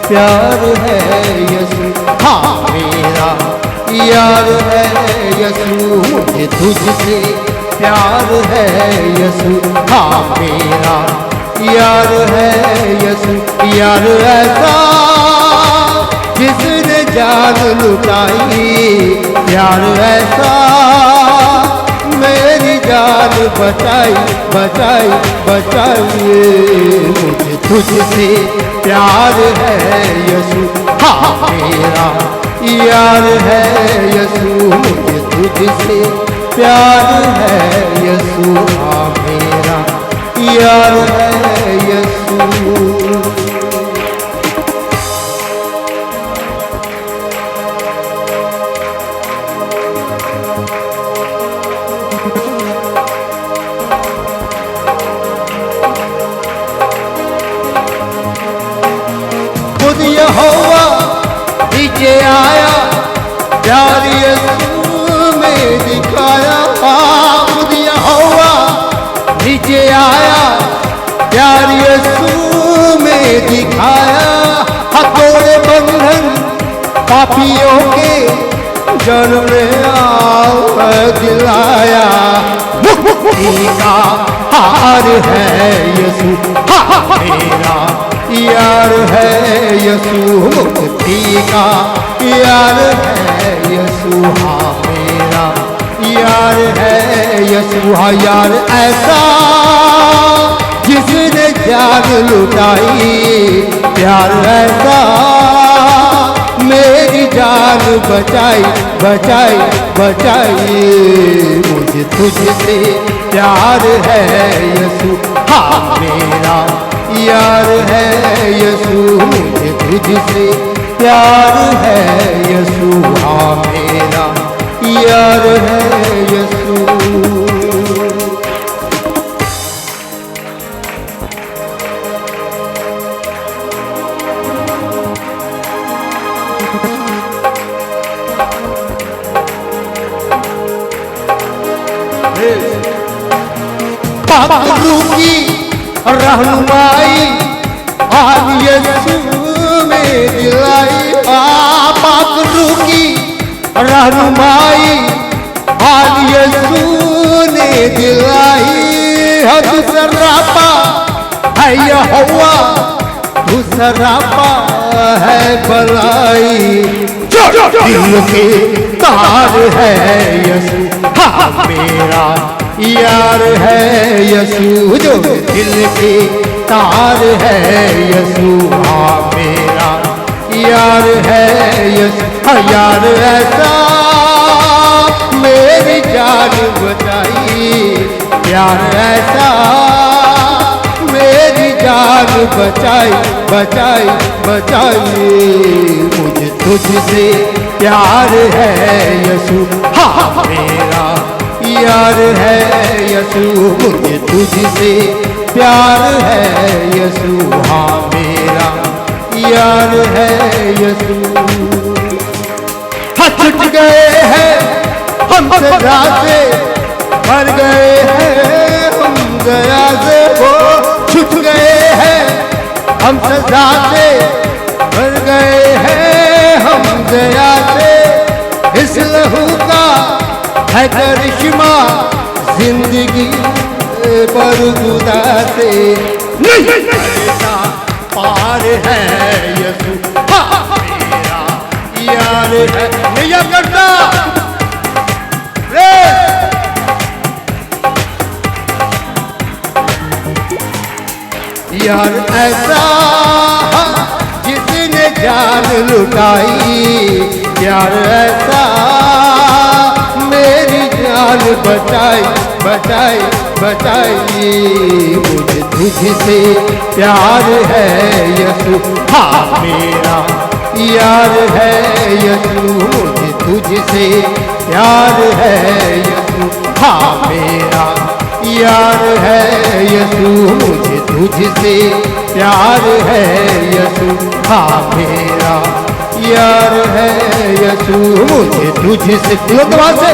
प्यार है यसू, हाँ मेरा यार है यसू, मुझे तुझसे प्यार है यसू, हाँ मेरा यार है यसू। यार ऐसा जिसने जान लुटाई, यार ऐसा मेरी जान बचाई बचाई बचाइए। मुझे तुझसे प्यार है यसू, हाँ मेरा यार है यसू, मुझे तुझसे प्यार है यसू, हाँ मेरा यार है यसू। खुद यहोवा नीचे आया, प्यार यसू में दिखाया। खुद यहोवा नीचे आया, प्यार यसू में दिखाया। हथौड़े बंधन पापियों के जन्म दिलाया। मुक्ति का हार है यसू, मेरा यार है यसू, मुक्ति का यार है यसू, हाँ मेरा यार है यसू। हाँ यार ऐसा जिसने जान लुटाई, प्यार ऐसा मेरी जान बचाई बचाई बचाई। मुझे तुझसे प्यार है यसू, हाँ मेरा यार है यसू, मुझे तुझसे प्यार है यसू, हाँ मेरा यार है यसू। पापियों की रहनुमाई आज यसू में दिलाई। पापियों की रहनुमाई आज यसू ने दिलाई। दूसरा पा है यहोवा, दूसरा पा है भलाई। दिल के तार है यसू, हाँ मेरा यार है यसू, जो दिल के तार है यसू, हाँ मेरा यार है यसू। हाँ यार ऐसा मेरी जान बचाई, यार ऐसा मेरी जान बचाई बचाई बचाई। मुझे तुझसे प्यार है यसू, हाँ मेरा यार है यसू, मुझे तुझसे प्यार है यसू, हाँ मेरा यार है यसू। छूट गए हैं हम सजा से, मर गए हैं हम दया से। वो छूट गए हैं हम सजा से, मर गए हैं हम दया से। इस लहू का है करिश्मा जिंदगी पर खुदा से। ऐसा पार है यसू, हाँ मेरा यार है। नहीं करता रे यार ऐसा जिसने जान लुटाई, यार ऐसा मेरी जान बचाई बचाई बचाई। मुझे तुझसे प्यार है यसू, हाँ मेरा यार है यसू, मुझे तुझसे प्यार है यसू, हाँ मेरा यार है यसू, मुझे तुझसे प्यार है यसू, हाँ मेरा यार है यसू, मुझे तुझसे। दिलों से